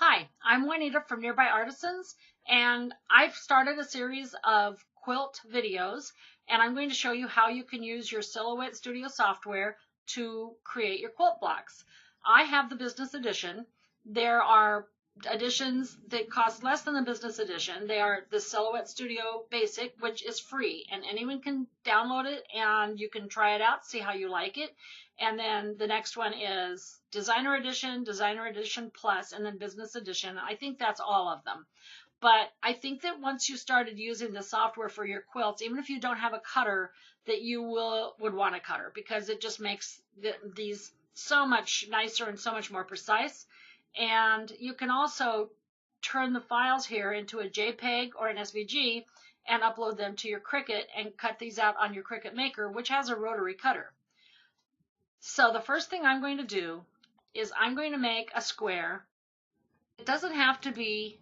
Hi, I'm Juanita from Nearby Artisans, and I've started a series of quilt videos, and I'm going to show you how you can use your Silhouette Studio software to create your quilt blocks. I have the business edition. There are editions that cost less than the business edition. They are the Silhouette Studio Basic, which is free, and anyone can download it and you can try it out, see how you like it. And then the next one is Designer Edition Plus, and then Business Edition. I think that's all of them. But I think that once you started using the software for your quilts, even if you don't have a cutter, that you would want a cutter, because it just makes these so much nicer and so much more precise. And you can also turn the files here into a JPEG or an SVG and upload them to your Cricut and cut these out on your Cricut Maker, which has a rotary cutter. So the first thing I'm going to do is I'm going to make a square. It doesn't have to be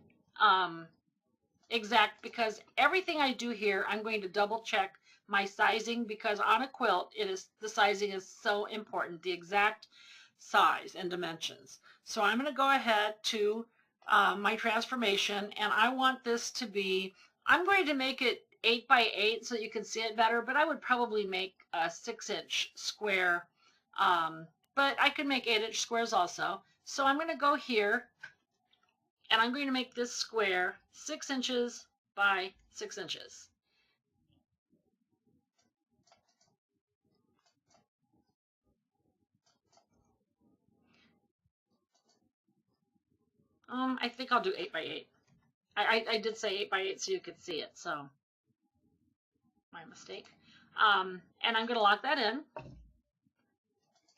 exact, because everything I do here, I'm going to double check my sizing, because on a quilt, the sizing is so important, the exact size and dimensions. So I'm going to go ahead to my transformation, and I want this to be, I'm going to make it 8 by 8 so you can see it better, but I would probably make a 6-inch square. But I could make 8-inch squares also. So I'm going to go here and I'm going to make this square 6 inches by 6 inches. I think I'll do 8 by 8. I did say 8 by 8 so you could see it, so my mistake. And I'm going to lock that in.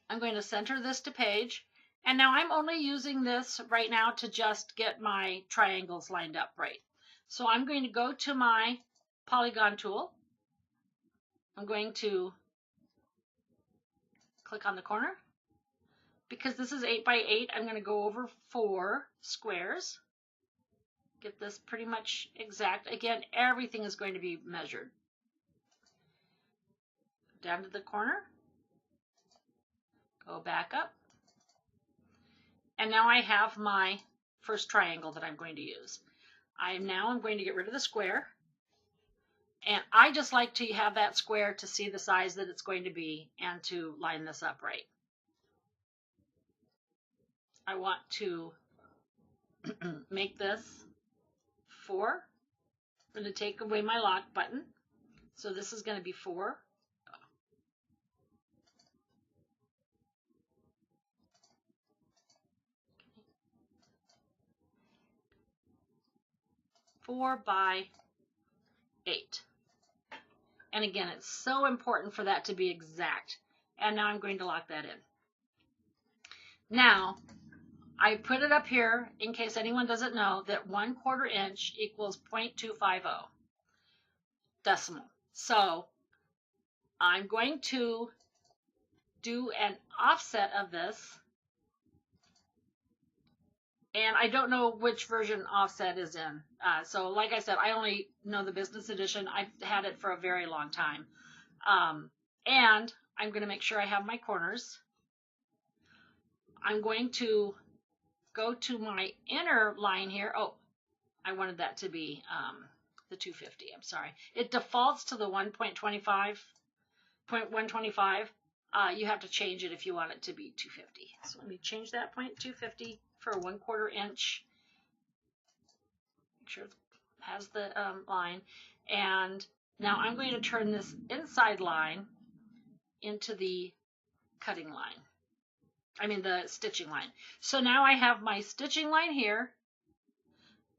I'm going to center this to page. And now I'm only using this right now to just get my triangles lined up right. So I'm going to go to my polygon tool. I'm going to click on the corner. Because this is 8 by 8, I'm going to go over 4 squares. Get this pretty much exact. Again, everything is going to be measured. Down to the corner. Go back up. And now I have my first triangle that I'm going to use. I'm going to get rid of the square. And I just like to have that square to see the size that it's going to be and to line this up right. I want to make this 4. I'm going to take away my lock button. So this is going to be 4. 4 by 8. And again, it's so important for that to be exact. And now I'm going to lock that in. Now, I put it up here in case anyone doesn't know that 1/4 inch equals 0.250 decimal. So I'm going to do an offset of this. And I don't know which version offset is in. So like I said, I only know the business edition. I've had it for a very long time. And I'm going to make sure I have my corners. I'm going to go to my inner line here. Oh, I wanted that to be the 250. I'm sorry. It defaults to the 1.25. You have to change it if you want it to be 250. So let me change that 0.250 for 1/4 inch. Make sure it has the line. And now I'm going to turn this inside line into the cutting line. I mean the stitching line. So now I have my stitching line here,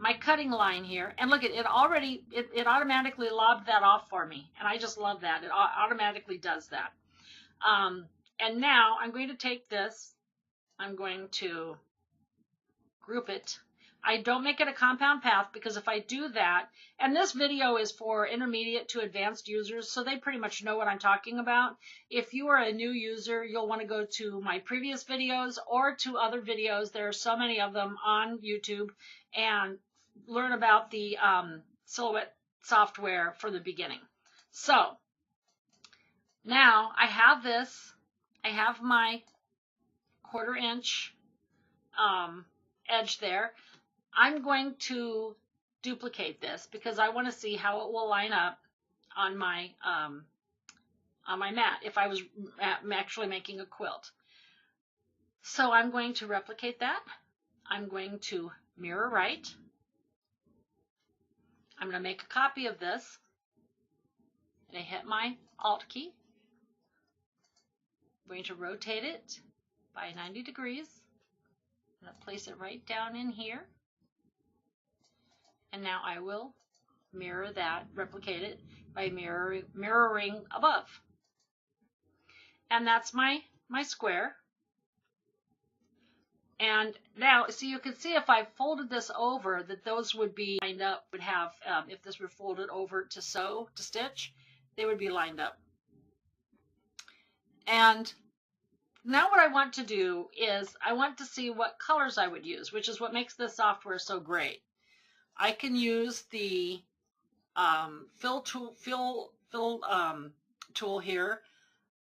my cutting line here, and look, it automatically lobbed that off for me, and I just love that. It automatically does that. And now I'm going to take this, I'm going to group it. I don't make it a compound path, because if I do that, and this video is for intermediate to advanced users, so they pretty much know what I'm talking about. If you are a new user, you'll want to go to my previous videos or to other videos. There are so many of them on YouTube, and learn about the Silhouette software for the beginning. So now I have this. I have my 1/4 inch edge there. I'm going to duplicate this because I want to see how it will line up on my mat if I was actually making a quilt. So I'm going to replicate that. I'm going to mirror right. I'm going to make a copy of this. And I hit my Alt key. I'm going to rotate it by 90 degrees. I'm going to place it right down in here. And now I will mirror that, replicate it by mirroring above. And that's my square. And now, so you can see if I folded this over, that those would be lined up, would have, if this were folded over to sew, to stitch, they would be lined up. And now what I want to do is I want to see what colors I would use, which is what makes this software so great. I can use the fill tool here,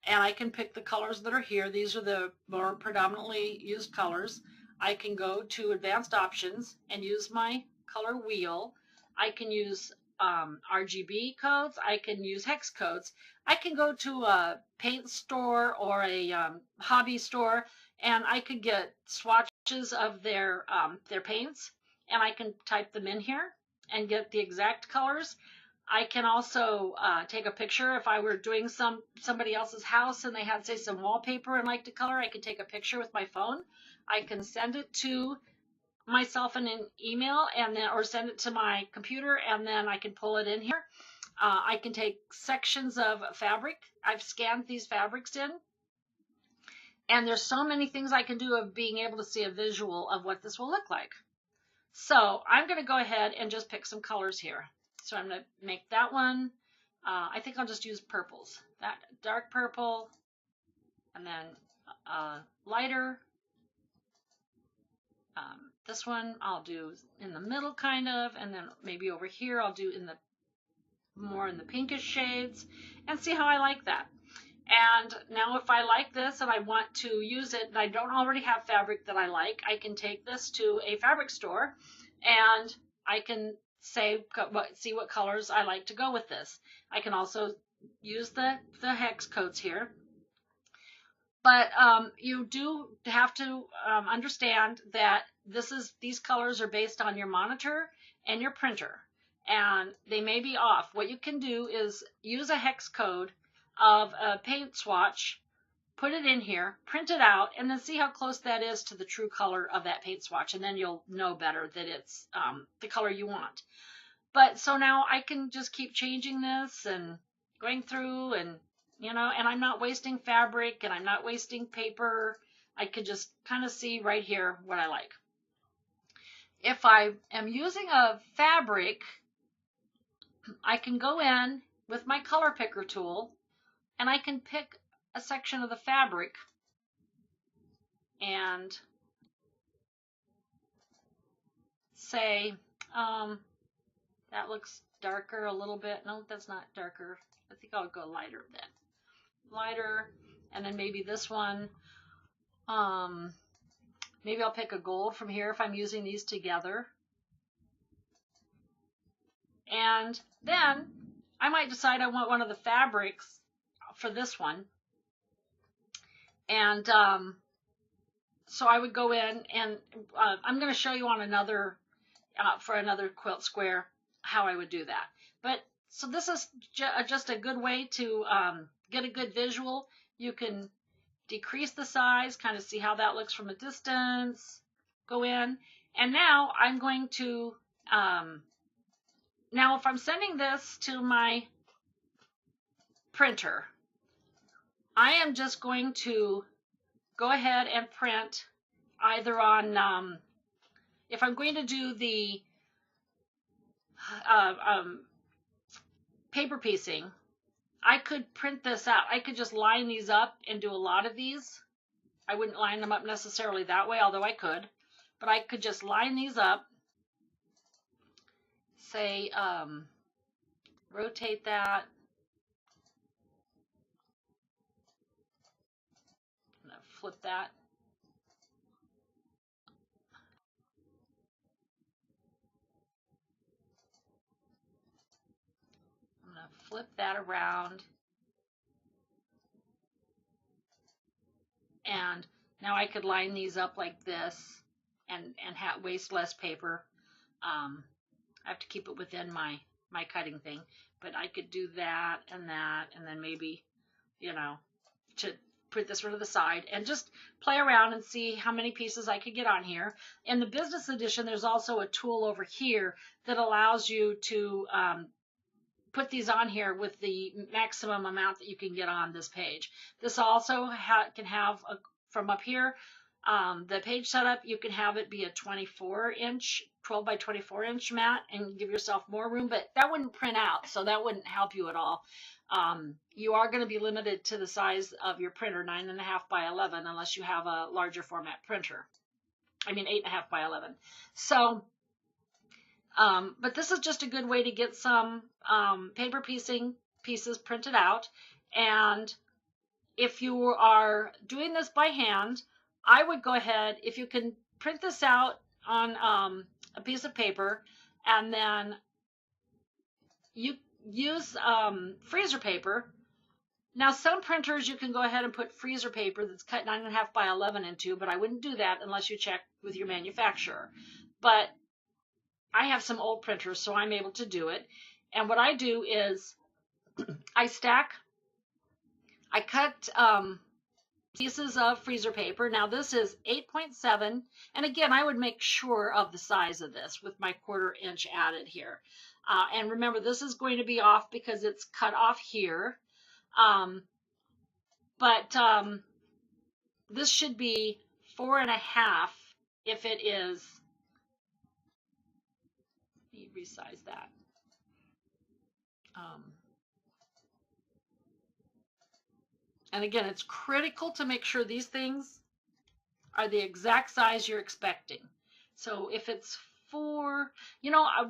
and I can pick the colors that are here. These are the more predominantly used colors. I can go to advanced options and use my color wheel. I can use RGB codes. I can use hex codes. I can go to a paint store or a hobby store, and I could get swatches of their paints, and I can type them in here and get the exact colors. I can also take a picture if I were doing somebody else's house and they had, say, some wallpaper and liked a color. I could take a picture with my phone. I can send it to myself in an email, and then, or send it to my computer, and then I can pull it in here. I can take sections of fabric. I've scanned these fabrics in, and there's so many things I can do of being able to see a visual of what this will look like. So I'm going to go ahead and just pick some colors here. So I'm going to make that one. I think I'll just use purples. That dark purple, and then lighter. This one I'll do in the middle kind of, and then maybe over here I'll do in the more in the pinkish shades, and see how I like that. And now if I like this and I want to use it and I don't already have fabric that I like, I can take this to a fabric store and I can say, see what colors I like to go with this. I can also use the hex codes here. But you do have to understand that these colors are based on your monitor and your printer, and they may be off. What you can do is use a hex code of a paint swatch, put it in here, print it out, and then see how close that is to the true color of that paint swatch, and then you'll know better that it's the color you want. But so now I can just keep changing this and going through, and you know, and I'm not wasting fabric and I'm not wasting paper. I could just kind of see right here what I like. If I am using a fabric, I can go in with my color picker tool and I can pick a section of the fabric and say, that looks darker a little bit. No, that's not darker. I think I'll go lighter then. Lighter, and then maybe this one. Maybe I'll pick a gold from here if I'm using these together. And then I might decide I want one of the fabrics for this one. And so I would go in and I'm going to show you on another, for another quilt square, how I would do that. But so this is just a good way to get a good visual. You can decrease the size, kind of see how that looks from a distance, go in, and now I'm going to, now if I'm sending this to my printer, I am just going to go ahead and print either on, if I'm going to do the paper piecing, I could print this out. I could just line these up and do a lot of these. I wouldn't line them up necessarily that way, although I could. But I could just line these up, say, rotate that. I'm going to flip that. flip that around. And now I could line these up like this and waste less paper. I have to keep it within my cutting thing, but I could do that, and then maybe, to put this one to the side and just play around and see how many pieces I could get on here. In the business edition, there's also a tool over here that allows you to put these on here with the maximum amount that you can get on this page. This also can have, from up here, the page setup, you can have it be a 24-inch, 12 by 24-inch mat and give yourself more room, but that wouldn't print out, so that wouldn't help you at all. You are going to be limited to the size of your printer, 9.5 by 11, unless you have a larger format printer. I mean 8.5 by 11. So, but this is just a good way to get some paper pieces printed out. And if you are doing this by hand, I would go ahead, if you can print this out on a piece of paper, and then you use freezer paper. Now, some printers you can go ahead and put freezer paper that's cut 9.5 by 11 into, but I wouldn't do that unless you check with your manufacturer. But I have some old printers, so I'm able to do it. And what I do is I cut pieces of freezer paper. Now this is 8.7, and again, I would make sure of the size of this with my 1/4 inch added here. And remember, this is going to be off because it's cut off here. This should be 4.5 if it is. Let me resize that. And again, it's critical to make sure these things are the exact size you're expecting. So if it's 4,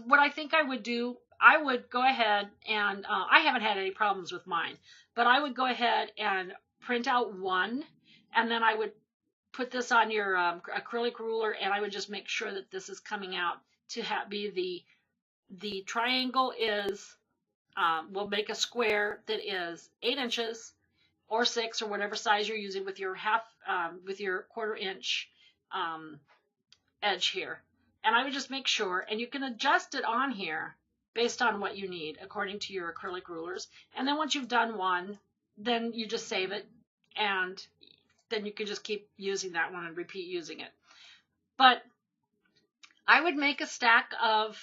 what I think I would do, I would go ahead and, I haven't had any problems with mine, but I would go ahead and print out 1, and then I would put this on your acrylic ruler, and I would just make sure that this is coming out to be the triangle is, we'll make a square that is 8 inches or 6 or whatever size you're using with your with your 1/4 inch edge here. And I would just make sure, and you can adjust it on here based on what you need according to your acrylic rulers. And then once you've done one, then you just save it, and then you can just keep using that one and repeat using it. But I would make a stack of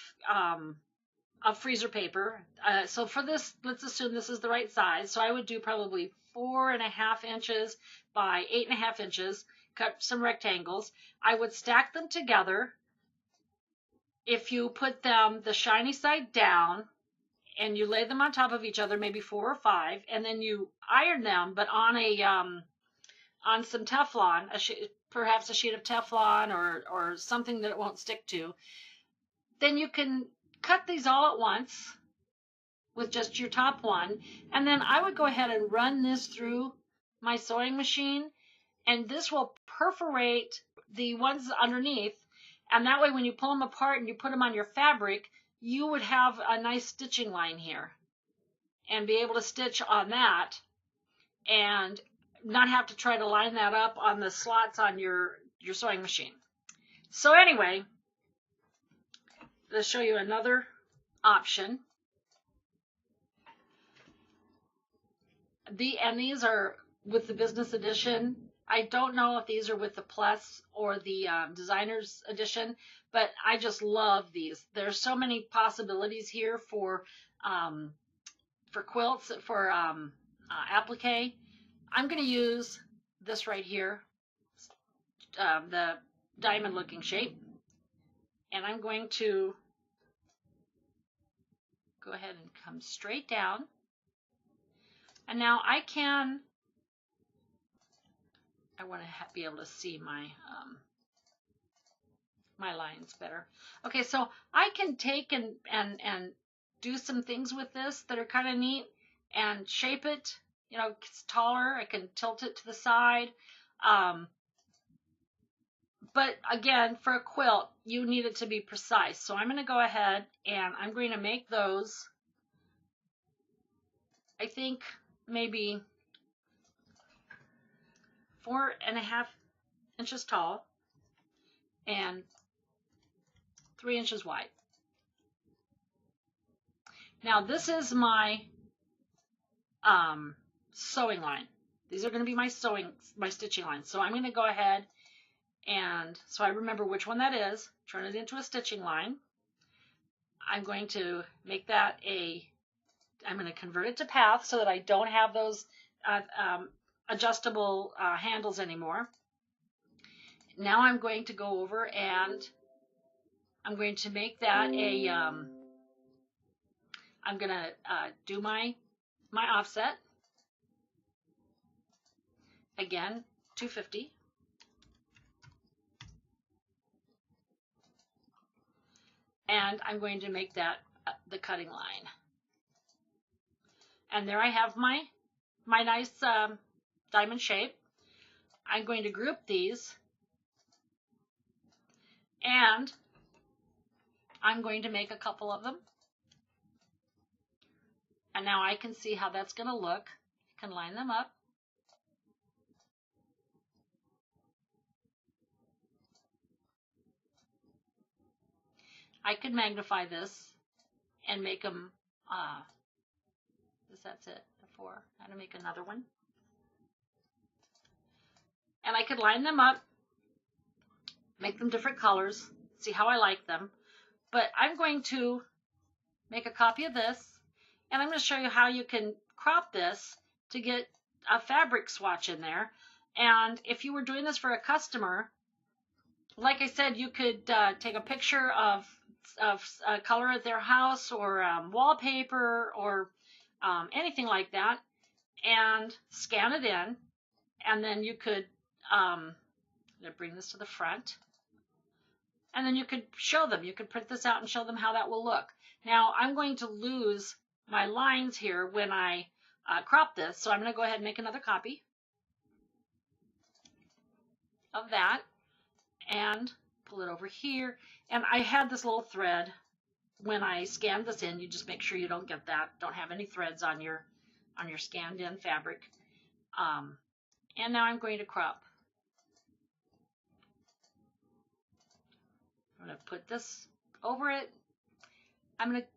freezer paper. So for this, let's assume this is the right size. So I would do probably 4.5 inches by 8.5 inches, cut some rectangles. I would stack them together. If you put them the shiny side down and you lay them on top of each other, maybe 4 or 5, and then you iron them, but on on some Teflon, perhaps a sheet of Teflon or something that it won't stick to, then you can cut these all at once with just your top one, and then I would go ahead and run this through my sewing machine, and this will perforate the ones underneath, and that way when you pull them apart and you put them on your fabric, you would have a nice stitching line here and be able to stitch on that and not have to try to line that up on the slots on your sewing machine. So anyway, let's show you another option. And these are with the business edition. I don't know if these are with the plus or the designer's edition, but I just love these. There's so many possibilities here for quilts, for applique. I'm going to use this right here, the diamond looking shape, and I'm going to go ahead and come straight down. And now I want to be able to see my my lines better. Okay, so I can take and do some things with this that are kind of neat and shape it. It's taller. I can tilt it to the side. But again, for a quilt, you need it to be precise. So I'm going to go ahead and I'm going to make those I think maybe 4.5 inches tall and 3 inches wide. Now this is my sewing line. These are going to be my stitching lines. So I'm going to go ahead and, so I remember which one that is, turn it into a stitching line. I'm going to make that I'm going to convert it to path so that I don't have those adjustable handles anymore. Now I'm going to go over and I'm going to make that I'm going to do my offset. Again, 250. And I'm going to make that the cutting line. And there I have my nice diamond shape. I'm going to group these. And I'm going to make a couple of them. And now I can see how that's going to look. I can line them up. I could magnify this and make them, that's it, before. I'm going to make another one. And I could line them up, make them different colors, see how I like them. But I'm going to make a copy of this, and I'm going to show you how you can crop this to get a fabric swatch in there. And if you were doing this for a customer, like I said, you could take a picture of color at their house or wallpaper or anything like that and scan it in, and then you could I'm going to bring this to the front, and then you could show them. You could print this out and show them how that will look. Now I'm going to lose my lines here when I crop this, so I'm going to go ahead and make another copy of that and pull it over here. And I had this little thread when I scanned this in. You just make sure you don't get that. Don't have any threads on your scanned in fabric. And now I'm going to crop. I'm going to put this over it. I'm going to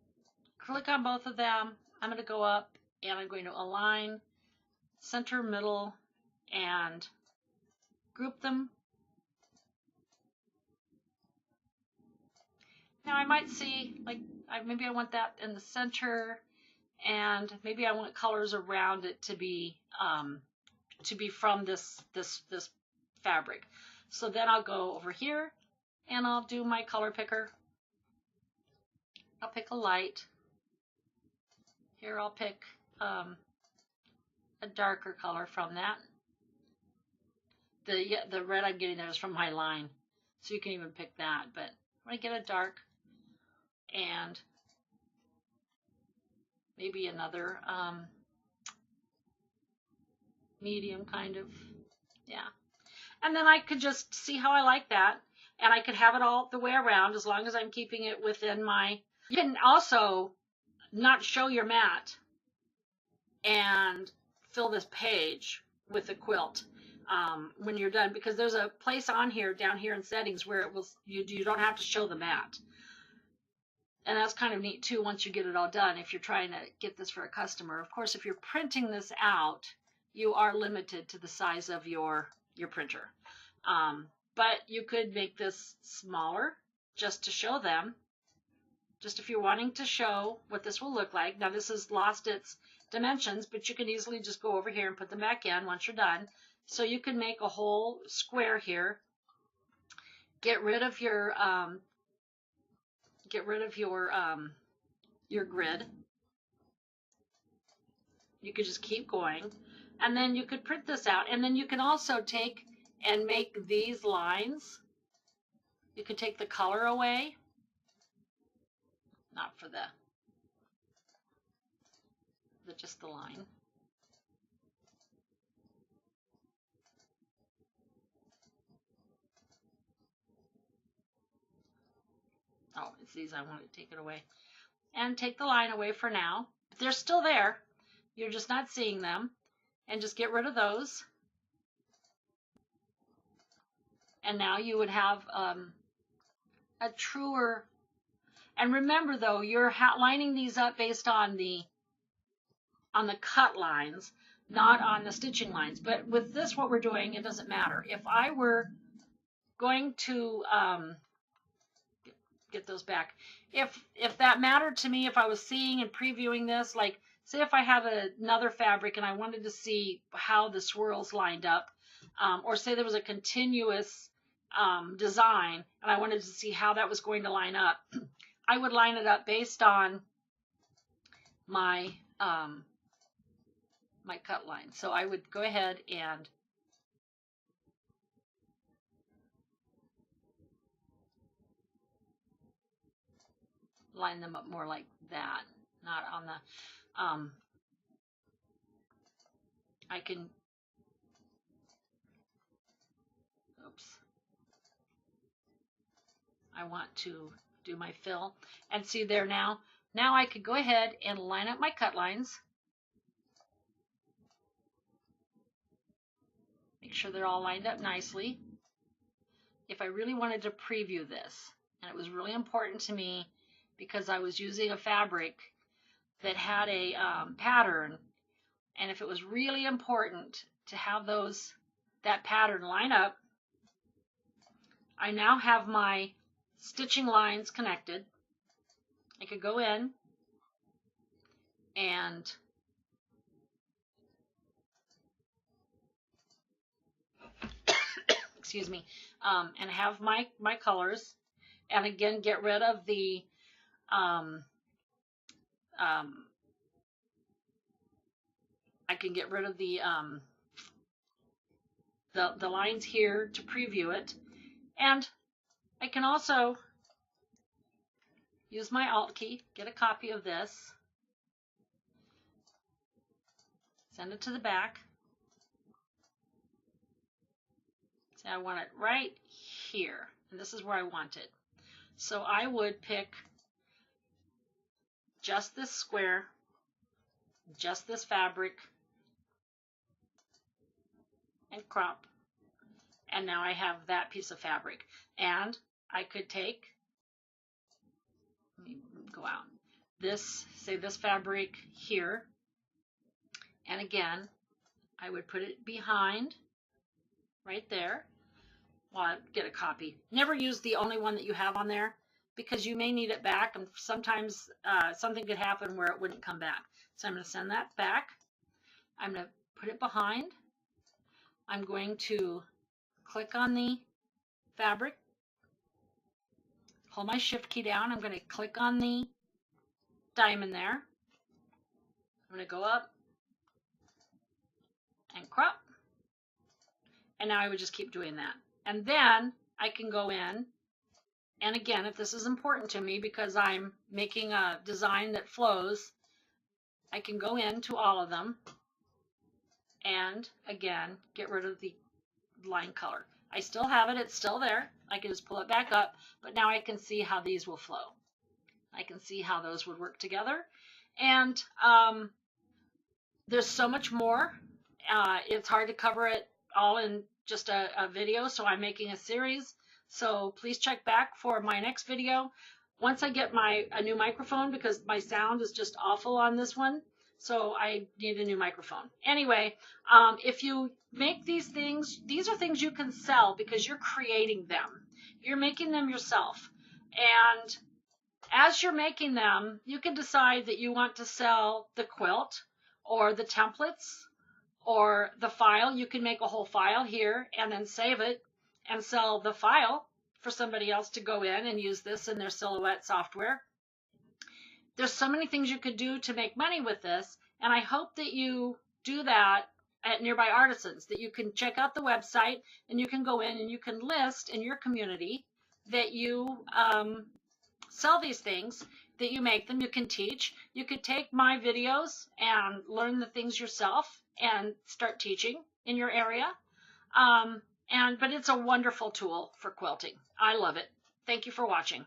click on both of them. I'm going to go up and I'm going to align, center, middle, and group them. Now I might see, like, maybe I want that in the center, and maybe I want colors around it to be from this fabric. So then I'll go over here and I'll do my color picker. I'll pick a light. Here I'll pick a darker color from that. The red I'm getting there is from my line, so you can even pick that. But I'm going to get a dark and maybe another medium kind of, yeah. And then I could just see how I like that, and I could have it all the way around as long as I'm keeping it within my. You can also not show your mat and fill this page with a quilt when you're done, because there's a place on here, down here in settings, where it will you don't have to show the mat. And that's kind of neat too once you get it all done if you're trying to get this for a customer. Of course, if you're printing this out, you are limited to the size of your printer. But you could make this smaller just to show them, just if you're wanting to show what this will look like. Now this has lost its dimensions, but you can easily just go over here and put them back in once you're done. So you can make a whole square here. Get rid of your grid. You could just keep going, and then you could print this out, and then you can also take and make these lines. You could take the color away, not for just the line. Oh, it's these I want to take it away. And take the line away for now. But they're still there. You're just not seeing them. And just get rid of those. And now you would have a truer, and remember though, you're lining these up based on the cut lines, not on the stitching lines. But with this, what we're doing, it doesn't matter. If I were going to get those back, if that mattered to me, if I was seeing and previewing this, like say if I have another fabric and I wanted to see how the swirls lined up, or say there was a continuous design and I wanted to see how that was going to line up, I would line it up based on my my cut line. So I would go ahead and line them up more like that, not on the I can, oops, I want to do my fill, and see there now I could go ahead and line up my cut lines, make sure they're all lined up nicely. If I really wanted to preview this, and it was really important to me because I was using a fabric that had a pattern, and if it was really important to have that pattern line up, I now have my stitching lines connected. I could go in and excuse me, and have my colors, and again get rid of the I can get rid of the lines here to preview it, and I can also use my Alt key, get a copy of this, send it to the back. See, I want it right here, and this is where I want it. So I would pick just this square, just this fabric, and crop, and now I have that piece of fabric. And I could take, let me go out, this, say this fabric here, and again I would put it behind right there. Well, I'd get a copy. Never use the only one that you have on there, because you may need it back, and sometimes something could happen where it wouldn't come back. So I'm going to send that back. I'm going to put it behind. I'm going to click on the fabric, hold my shift key down. I'm going to click on the diamond there. I'm going to go up and crop. And now I would just keep doing that. And then I can go in, and again, if this is important to me because I'm making a design that flows, I can go into all of them and again get rid of the line color. I still have it, it's still there. I can just pull it back up, but now I can see how these will flow. I can see how those would work together. And there's so much more. It's hard to cover it all in just a video, so I'm making a series. So please check back for my next video once I get a new microphone, because my sound is just awful on this one. So I need a new microphone. Anyway, if you make these things, these are things you can sell because you're creating them. You're making them yourself. And as you're making them, you can decide that you want to sell the quilt or the templates or the file. You can make a whole file here and then save it and sell the file for somebody else to go in and use this in their Silhouette software. There's so many things you could do to make money with this, and I hope that you do that at Nearby Artisans, that you can check out the website and you can go in and you can list in your community that you sell these things, that you make them. You can teach. You could take my videos and learn the things yourself and start teaching in your area. But it's a wonderful tool for quilting. I love it. Thank you for watching.